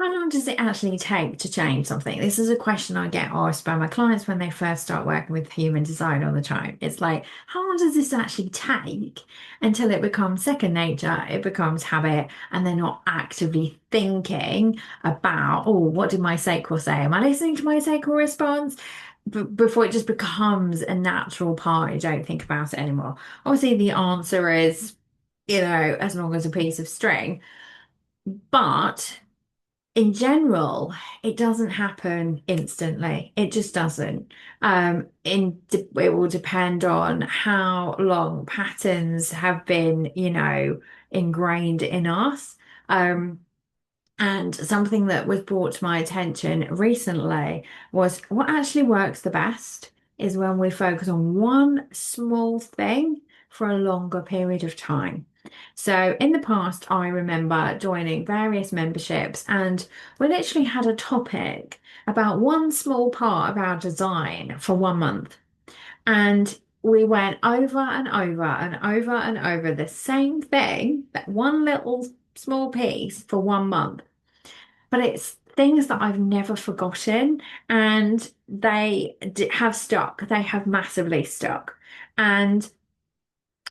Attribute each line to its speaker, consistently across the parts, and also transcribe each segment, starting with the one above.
Speaker 1: How long does it actually take to change something? This is a question I get asked by my clients when they first start working with human design all the time. It's like, how long does this actually take until it becomes second nature, it becomes habit, and they're not actively thinking about, oh, what did my sacral say? Am I listening to my sacral response? Before it just becomes a natural part, you don't think about it anymore. Obviously, the answer is, as long as a piece of string. But in general, it doesn't happen instantly. It just doesn't. It will depend on how long patterns have been, ingrained in us. Um, and something that was brought to my attention recently was what actually works the best is when we focus on one small thing for a longer period of time. So in the past, I remember joining various memberships, and we literally had a topic about one small part of our design for 1 month. And we went over and over and over and over the same thing, that one little small piece for 1 month. But it's things that I've never forgotten, and have stuck. They have massively stuck. And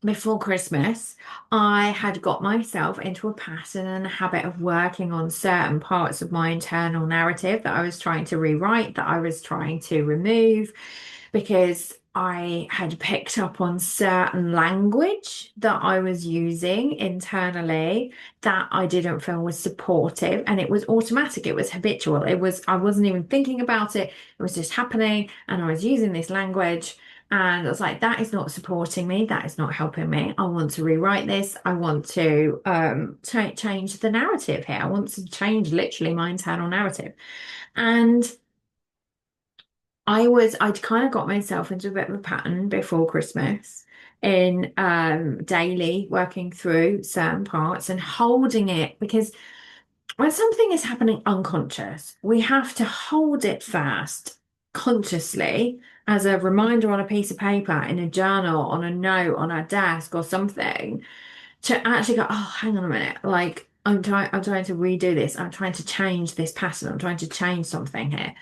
Speaker 1: before Christmas, I had got myself into a pattern and a habit of working on certain parts of my internal narrative that I was trying to rewrite, that I was trying to remove, because I had picked up on certain language that I was using internally that I didn't feel was supportive. And it was automatic, it was habitual. I wasn't even thinking about it, it was just happening. And I was using this language. And I was like, that is not supporting me. That is not helping me. I want to rewrite this. I want to change the narrative here. I want to change literally my internal narrative. And I'd kind of got myself into a bit of a pattern before Christmas in daily working through certain parts and holding it, because when something is happening unconscious, we have to hold it fast consciously as a reminder on a piece of paper, in a journal, on a note, on our desk or something, to actually go, oh, hang on a minute, like I'm trying to redo this. I'm trying to change this pattern. I'm trying to change something here.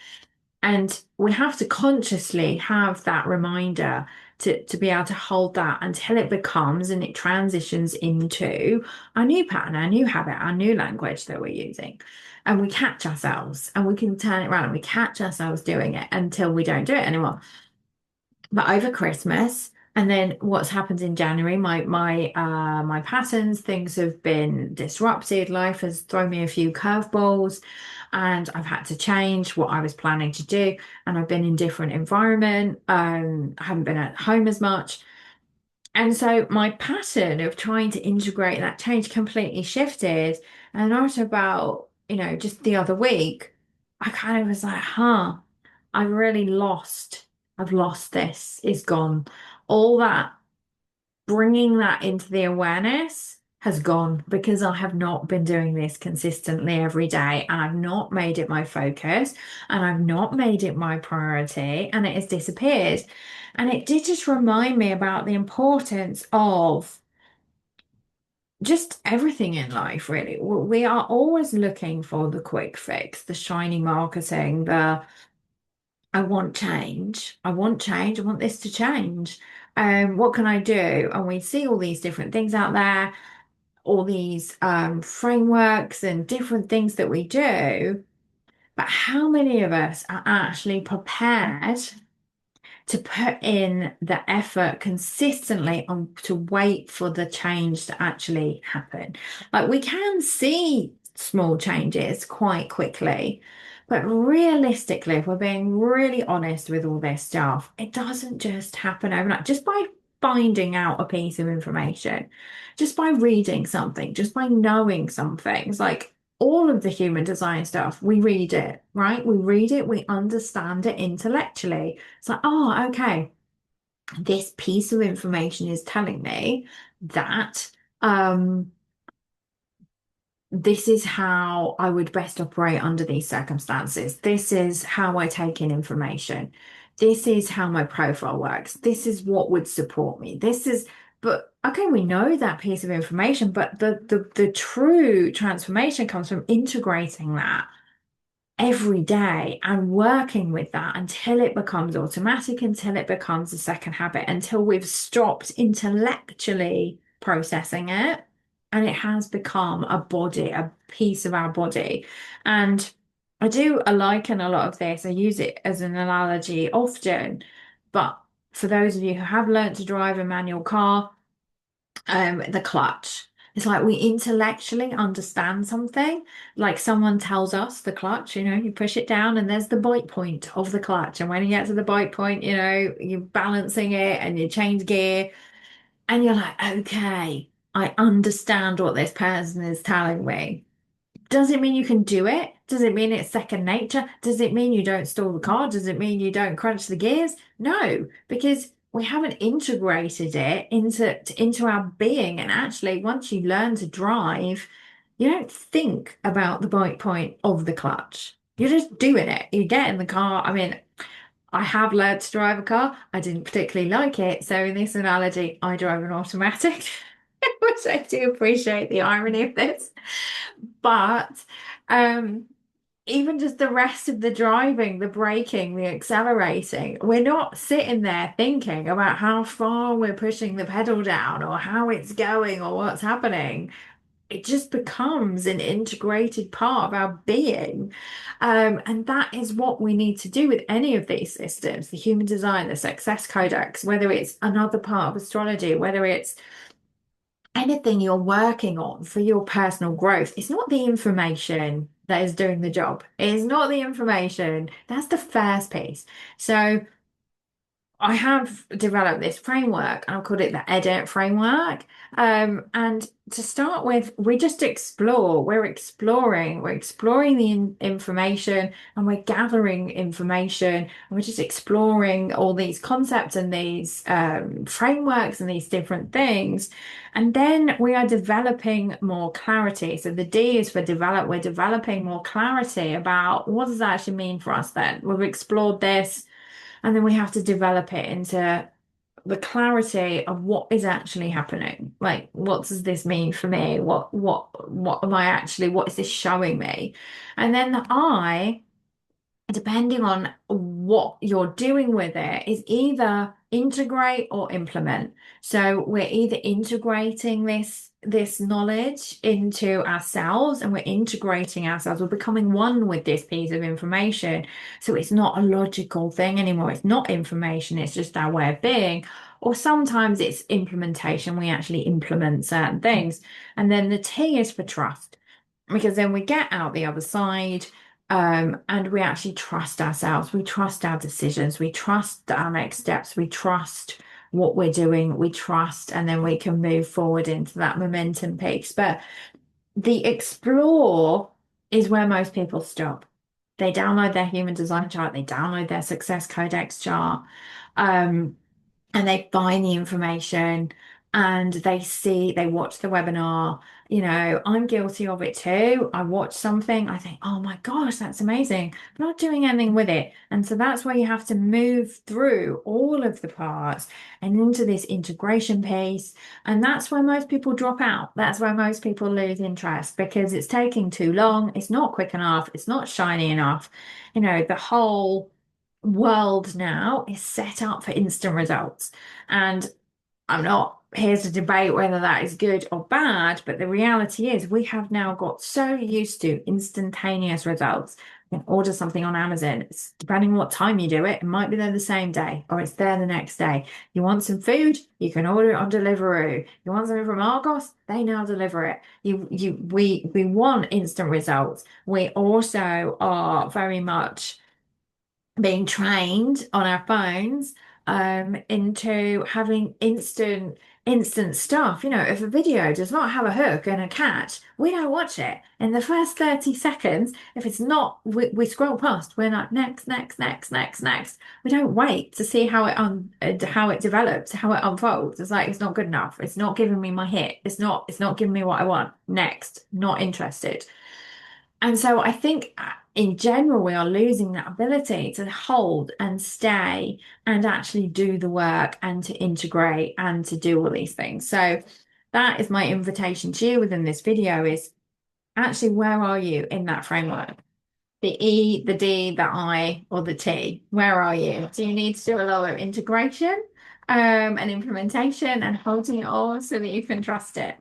Speaker 1: And we have to consciously have that reminder to be able to hold that until it becomes and it transitions into our new pattern, our new habit, our new language that we're using. And we catch ourselves and we can turn it around and we catch ourselves doing it until we don't do it anymore. But over Christmas, and then what's happened in January, my patterns, things have been disrupted. Life has thrown me a few curveballs, and I've had to change what I was planning to do. And I've been in different environment. I haven't been at home as much. And so my pattern of trying to integrate that change completely shifted. And after about, just the other week, I kind of was like, huh, I've really lost. I've lost this. It's gone. All that, bringing that into the awareness has gone because I have not been doing this consistently every day, and I've not made it my focus, and I've not made it my priority, and it has disappeared. And it did just remind me about the importance of just everything in life, really. We are always looking for the quick fix, the shiny marketing, the I want change. I want change. I want this to change. What can I do? And we see all these different things out there, all these frameworks and different things that we do. But how many of us are actually prepared to put in the effort consistently on to wait for the change to actually happen? Like, we can see small changes quite quickly, but realistically, if we're being really honest with all this stuff, it doesn't just happen overnight. Just by finding out a piece of information, just by reading something, just by knowing some things, like all of the human design stuff, we read it, right? We read it, we understand it intellectually. It's like, oh, okay, this piece of information is telling me that this is how I would best operate under these circumstances. This is how I take in information. This is how my profile works. This is what would support me. But okay, we know that piece of information, but the true transformation comes from integrating that. every day and working with that until it becomes automatic, until it becomes a second habit, until we've stopped intellectually processing it and it has become a body, a piece of our body. And I do liken a lot of this, I use it as an analogy often, but for those of you who have learned to drive a manual car, the clutch. It's like we intellectually understand something, like someone tells us the clutch, you push it down and there's the bite point of the clutch. And when you get to the bite point, you're balancing it and you change gear and you're like, okay, I understand what this person is telling me. Does it mean you can do it? Does it mean it's second nature? Does it mean you don't stall the car? Does it mean you don't crunch the gears? No, because we haven't integrated it into our being. And actually, once you learn to drive, you don't think about the bite point of the clutch. You're just doing it. You get in the car. I mean, I have learned to drive a car. I didn't particularly like it. So in this analogy, I drive an automatic, which I do appreciate the irony of this. But um, even just the rest of the driving, the braking, the accelerating, we're not sitting there thinking about how far we're pushing the pedal down or how it's going or what's happening. It just becomes an integrated part of our being. And that is what we need to do with any of these systems, the human design, the success codex, whether it's another part of astrology, whether it's anything you're working on for your personal growth. It's not the information that is doing the job. It's not the information. That's the first piece. So I have developed this framework and I've called it the edit framework. And to start with, we just explore. We're exploring the information and we're gathering information and we're just exploring all these concepts and these frameworks and these different things. And then we are developing more clarity. So the D is for develop. We're developing more clarity about what does that actually mean for us then. We've explored this. And then we have to develop it into the clarity of what is actually happening. Like, what does this mean for me? What am I actually, what is this showing me? And then the I, depending on what you're doing with it, is either integrate or implement. So we're either integrating this knowledge into ourselves and we're integrating ourselves, we're becoming one with this piece of information. So it's not a logical thing anymore. It's not information, it's just our way of being. Or sometimes it's implementation. We actually implement certain things. And then the T is for trust, because then we get out the other side and we actually trust ourselves. We trust our decisions. We trust our next steps. We trust what we're doing. We trust, and then we can move forward into that momentum piece. But the explore is where most people stop. They download their human design chart, they download their Success Codex chart. Um, and they find the information and they watch the webinar. I'm guilty of it too. I watch something, I think, oh my gosh, that's amazing. I'm not doing anything with it. And so that's where you have to move through all of the parts and into this integration piece. And that's where most people drop out. That's where most people lose interest because it's taking too long. It's not quick enough. It's not shiny enough. The whole world now is set up for instant results. And I'm not here to debate whether that is good or bad, but the reality is we have now got so used to instantaneous results. You can order something on Amazon. It's depending on what time you do it, it might be there the same day or it's there the next day. You want some food, you can order it on Deliveroo. You want something from Argos, they now deliver it. We want instant results. We also are very much being trained on our phones into having instant stuff. If a video does not have a hook and a catch, we don't watch it. In the first 30 seconds, if it's not, we scroll past. We're like next, next, next, next, next. We don't wait to see how it develops, how it unfolds. It's like it's not good enough. It's not giving me my hit. It's not giving me what I want. Next, not interested. And so I think in general, we are losing that ability to hold and stay and actually do the work and to integrate and to do all these things. So that is my invitation to you within this video is actually, where are you in that framework? The E, the D, the I, or the T. Where are you? Do you need to do a lot of integration and implementation and holding it all so that you can trust it?